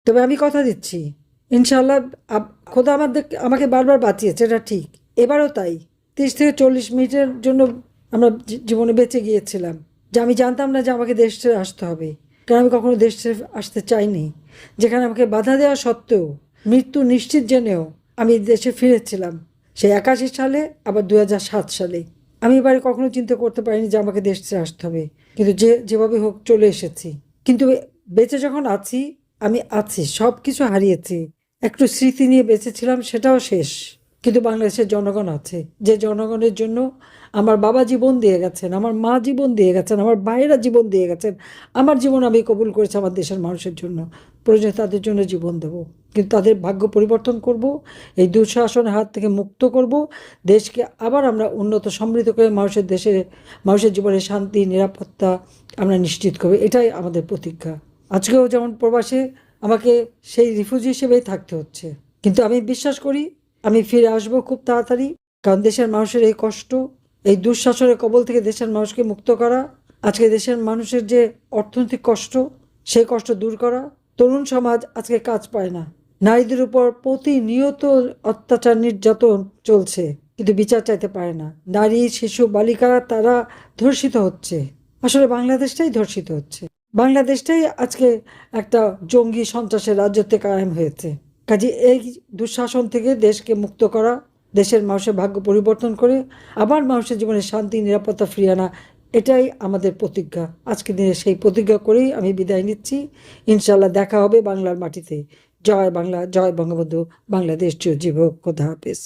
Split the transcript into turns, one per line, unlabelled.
তবে আমি কথা দিচ্ছি, ইনশাল্লাহ খোদা আমাকে বারবার বাঁচিয়েছে, এটা ঠিক। এবারও তাই। 30 থেকে 40 মিনিটের জন্য আমরা জীবনে বেঁচে গিয়েছিলাম, যে আমি জানতাম না যে আমাকে দেশ ছেড়ে আসতে হবে, কারণ আমি কখনো দেশ ছেড়ে আসতে চাইনি। যেখানে আমাকে বাধা দেওয়া সত্ত্বেও, মৃত্যু নিশ্চিত জেনেও আমি দেশে ফিরেছিলাম, সেই 81 সালে, আবার 2007 সালে। আমি এবারে কখনো চিন্তা করতে পারিনি যে আমাকে দেশ ছেড়ে আসতে হবে, কিন্তু যেভাবে হোক চলে এসেছি। কিন্তু বেঁচে যখন আছি, আমি আছি, সব কিছু হারিয়েছি, একটু স্মৃতি নিয়ে বেঁচেছিলাম, সেটাও শেষ। কিন্তু বাংলাদেশের জনগণ আছে, যে জনগণের জন্য আমার বাবা জীবন দিয়ে গেছেন, আমার মা জীবন দিয়ে গেছেন, আমার ভাইয়েরা জীবন দিয়ে গেছেন। আমার জীবন আমি কবুল করেছি আমার দেশের মানুষের জন্য, প্রয়োজনে তাদের জন্য জীবন দেব। কিন্তু তাদের ভাগ্য পরিবর্তন করব, এই দুঃশাসনের হাত থেকে মুক্ত করব, দেশকে আবার আমরা উন্নত সমৃদ্ধ করে মানুষের জীবনে শান্তি নিরাপত্তা আমরা নিশ্চিত করব। এটাই আমাদের প্রতিজ্ঞা। আজকেও যেমন প্রবাসে আমাকে সেই রিফিউজি হিসেবেই থাকতে হচ্ছে, কিন্তু আমি বিশ্বাস করি আমি ফিরে আসবো খুব তাড়াতাড়ি। কারণ দেশের মানুষের এই কষ্ট, এই দুঃশাসনের কবল থেকে দেশের মানুষকে মুক্ত করা, আজকে দেশের মানুষের যে অর্থনৈতিক কষ্ট, সেই কষ্ট দূর করা। তরুণ সমাজ আজকে কাজ পায় না, নারীদের উপর প্রতিনিয়ত অত্যাচার নির্যাতন চলছে, কিন্তু বিচার চাইতে পারে না। নারী শিশু বালিকারা তারা ধর্ষিত হচ্ছে। আসলে বাংলাদেশটাই ধর্ষিত হচ্ছে, বাংলাদেশটাই আজকে একটা জঙ্গি সন্ত্রাসের রাজত্বে কায়েম হয়েছে। কাজে এই দুঃশাসন থেকে দেশকে মুক্ত করা, দেশের মানুষের ভাগ্য পরিবর্তন করে আবার মানুষের জীবনে শান্তি নিরাপত্তা ফিরিয়ে আনা, এটাই আমাদের প্রতিজ্ঞা। আজকের দিনে সেই প্রতিজ্ঞা করেই আমি বিদায় নিচ্ছি। ইনশাল্লাহ দেখা হবে বাংলার মাটিতে। জয় বাংলা, জয় বঙ্গবন্ধু, বাংলাদেশ চিরজীবী হোক। খোদা হাফেজ।